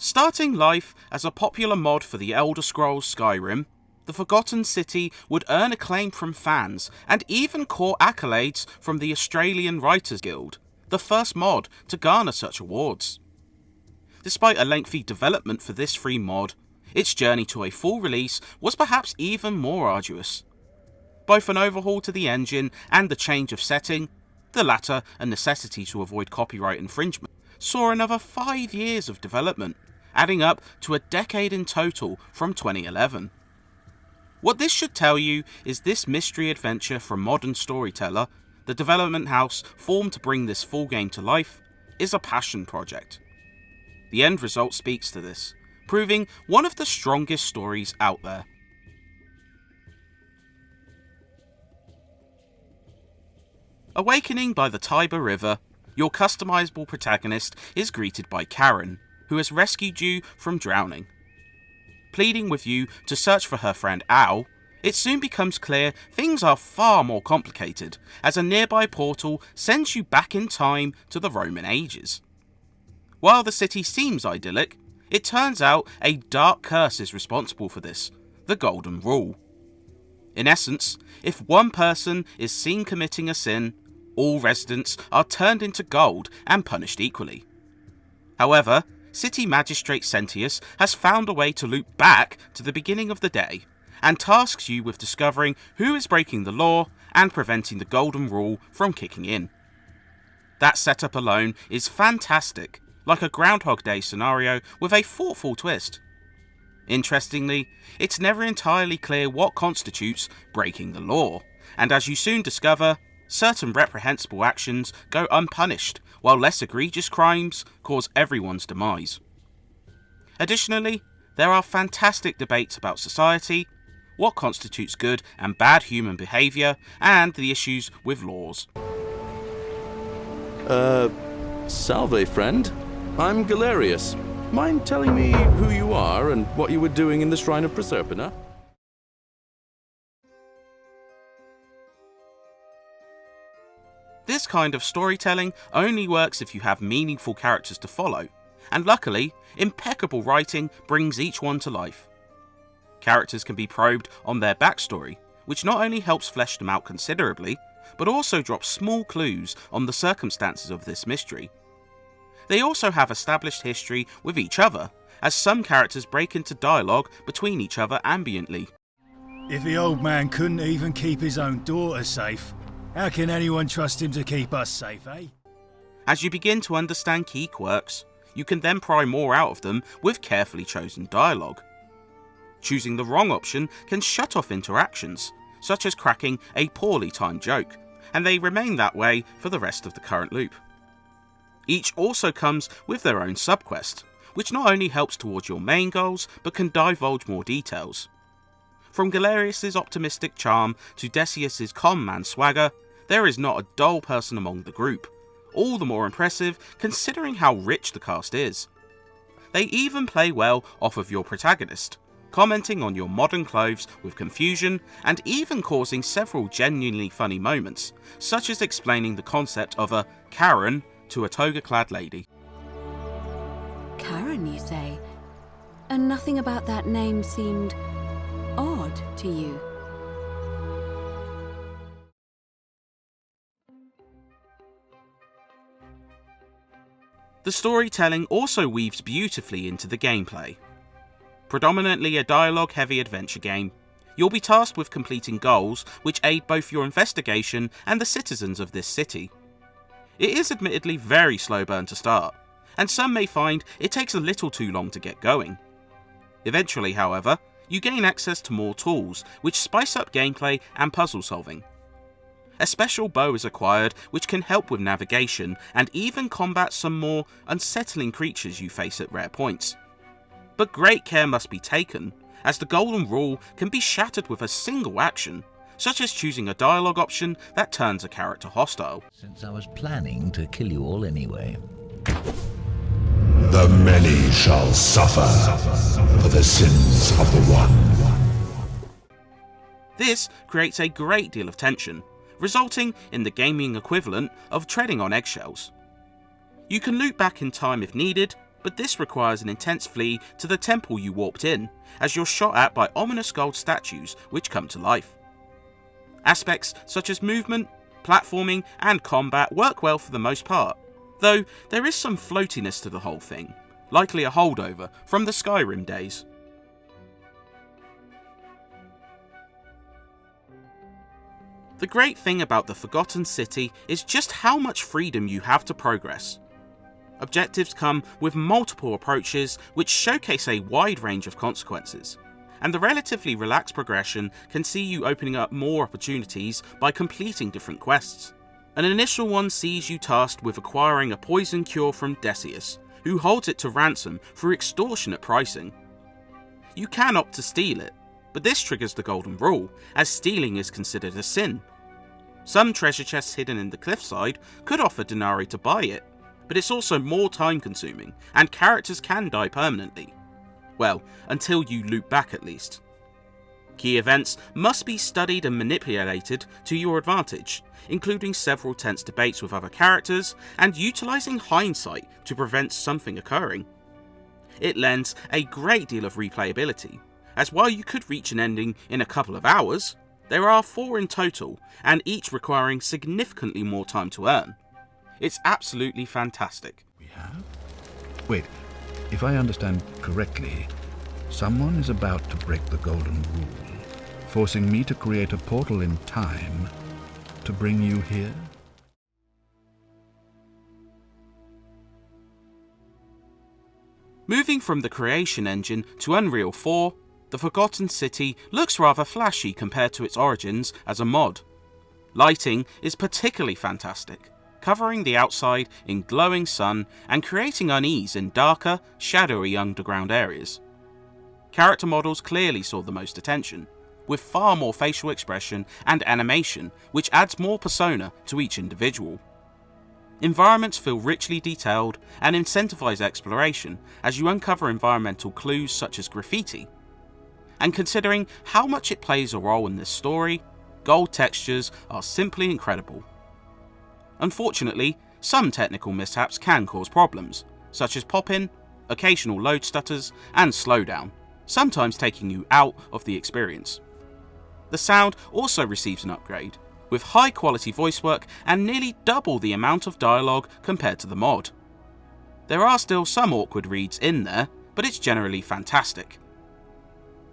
Starting life as a popular mod for the Elder Scrolls Skyrim, the Forgotten City would earn acclaim from fans and even caught accolades from the Australian Writers Guild, the first mod to garner such awards. Despite a lengthy development for this free mod, its journey to a full release was perhaps even more arduous. Both an overhaul to the engine and the change of setting, the latter a necessity to avoid copyright infringement, saw another 5 years of development, adding up to a decade in total from 2011. What this should tell you is this mystery adventure from Modern Storyteller, the development house formed to bring this full game to life, is a passion project. The end result speaks to this, proving one of the strongest stories out there. Awakening by the Tiber River, your customizable protagonist is greeted by Karen, who has rescued you from drowning. Pleading with you to search for her friend Al, it soon becomes clear things are far more complicated, as a nearby portal sends you back in time to the Roman ages. While the city seems idyllic, it turns out a dark curse is responsible for this, the Golden Rule. In essence, if one person is seen committing a sin, all residents are turned into gold and punished equally. However, City Magistrate Sentius has found a way to loop back to the beginning of the day, and tasks you with discovering who is breaking the law and preventing the Golden Rule from kicking in. That setup alone is fantastic, like a Groundhog Day scenario with a thoughtful twist. Interestingly, it's never entirely clear what constitutes breaking the law, and as you soon discover, certain reprehensible actions go unpunished, while less egregious crimes cause everyone's demise. Additionally, there are fantastic debates about society, what constitutes good and bad human behaviour, and the issues with laws. Salve, friend. I'm Galerius. Mind telling me who you are and what you were doing in the Shrine of Proserpina? This kind of storytelling only works if you have meaningful characters to follow, and luckily, impeccable writing brings each one to life. Characters can be probed on their backstory, which not only helps flesh them out considerably, but also drops small clues on the circumstances of this mystery. They also have established history with each other, as some characters break into dialogue between each other ambiently. If the old man couldn't even keep his own daughter safe, how can anyone trust him to keep us safe, eh? As you begin to understand key quirks, you can then pry more out of them with carefully chosen dialogue. Choosing the wrong option can shut off interactions, such as cracking a poorly timed joke, and they remain that way for the rest of the current loop. Each also comes with their own subquest, which not only helps towards your main goals, but can divulge more details. From Galerius' optimistic charm to Decius' calm man swagger, there is not a dull person among the group, all the more impressive considering how rich the cast is. They even play well off of your protagonist, commenting on your modern clothes with confusion and even causing several genuinely funny moments, such as explaining the concept of a Karen to a toga-clad lady. Karen, you say? And nothing about that name seemed odd to you? The storytelling also weaves beautifully into the gameplay. Predominantly a dialogue-heavy adventure game, you'll be tasked with completing goals which aid both your investigation and the citizens of this city. It is admittedly very slow burn to start, and some may find it takes a little too long to get going. Eventually, however, you gain access to more tools which spice up gameplay and puzzle solving. A special bow is acquired which can help with navigation and even combat some more unsettling creatures you face at rare points. But great care must be taken, as the Golden Rule can be shattered with a single action, such as choosing a dialogue option that turns a character hostile. Since I was planning to kill you all anyway. The many shall suffer for the sins of the one. This creates a great deal of tension, resulting in the gaming equivalent of treading on eggshells. You can loop back in time if needed, but this requires an intense flee to the temple you warped in, as you're shot at by ominous gold statues which come to life. Aspects such as movement, platforming and combat work well for the most part, though there is some floatiness to the whole thing, likely a holdover from the Skyrim days. The great thing about the Forgotten City is just how much freedom you have to progress. Objectives come with multiple approaches which showcase a wide range of consequences, and the relatively relaxed progression can see you opening up more opportunities by completing different quests. An initial one sees you tasked with acquiring a poison cure from Decius, who holds it to ransom for extortionate pricing. You can opt to steal it, but this triggers the golden rule, as stealing is considered a sin. Some treasure chests hidden in the cliffside could offer denarii to buy it, but it's also more time consuming, and characters can die permanently. Well, until you loop back at least. Key events must be studied and manipulated to your advantage, including several tense debates with other characters, and utilising hindsight to prevent something occurring. It lends a great deal of replayability, as while you could reach an ending in a couple of hours, there are 4 in total, and each requiring significantly more time to earn. It's absolutely fantastic. We have? Wait, if I understand correctly, someone is about to break the golden rule, forcing me to create a portal in time to bring you here? Moving from the creation engine to Unreal 4, the Forgotten City looks rather flashy compared to its origins as a mod. Lighting is particularly fantastic, covering the outside in glowing sun and creating unease in darker, shadowy underground areas. Character models clearly saw the most attention, with far more facial expression and animation, which adds more persona to each individual. Environments feel richly detailed and incentivize exploration as you uncover environmental clues such as graffiti. And considering how much it plays a role in this story, gold textures are simply incredible. Unfortunately, some technical mishaps can cause problems, such as pop-in, occasional load stutters, and slowdown, sometimes taking you out of the experience. The sound also receives an upgrade, with high quality voice work and nearly double the amount of dialogue compared to the mod. There are still some awkward reads in there, but it's generally fantastic.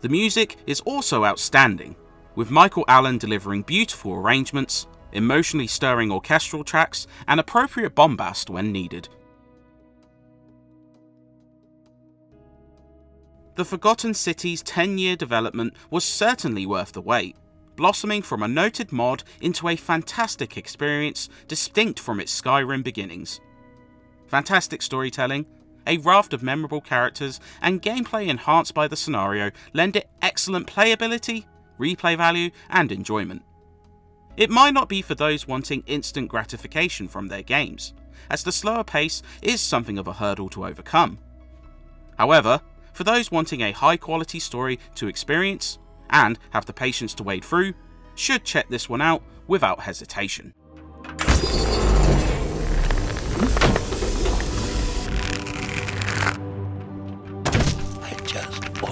The music is also outstanding, with Michael Allen delivering beautiful arrangements, emotionally stirring orchestral tracks, and appropriate bombast when needed. The Forgotten City's 10-year development was certainly worth the wait, blossoming from a noted mod into a fantastic experience distinct from its Skyrim beginnings. Fantastic storytelling, a raft of memorable characters, and gameplay enhanced by the scenario lend it excellent playability, replay value, and enjoyment. It might not be for those wanting instant gratification from their games, as the slower pace is something of a hurdle to overcome. However, for those wanting a high quality story to experience, and have the patience to wade through, should check this one out without hesitation. I just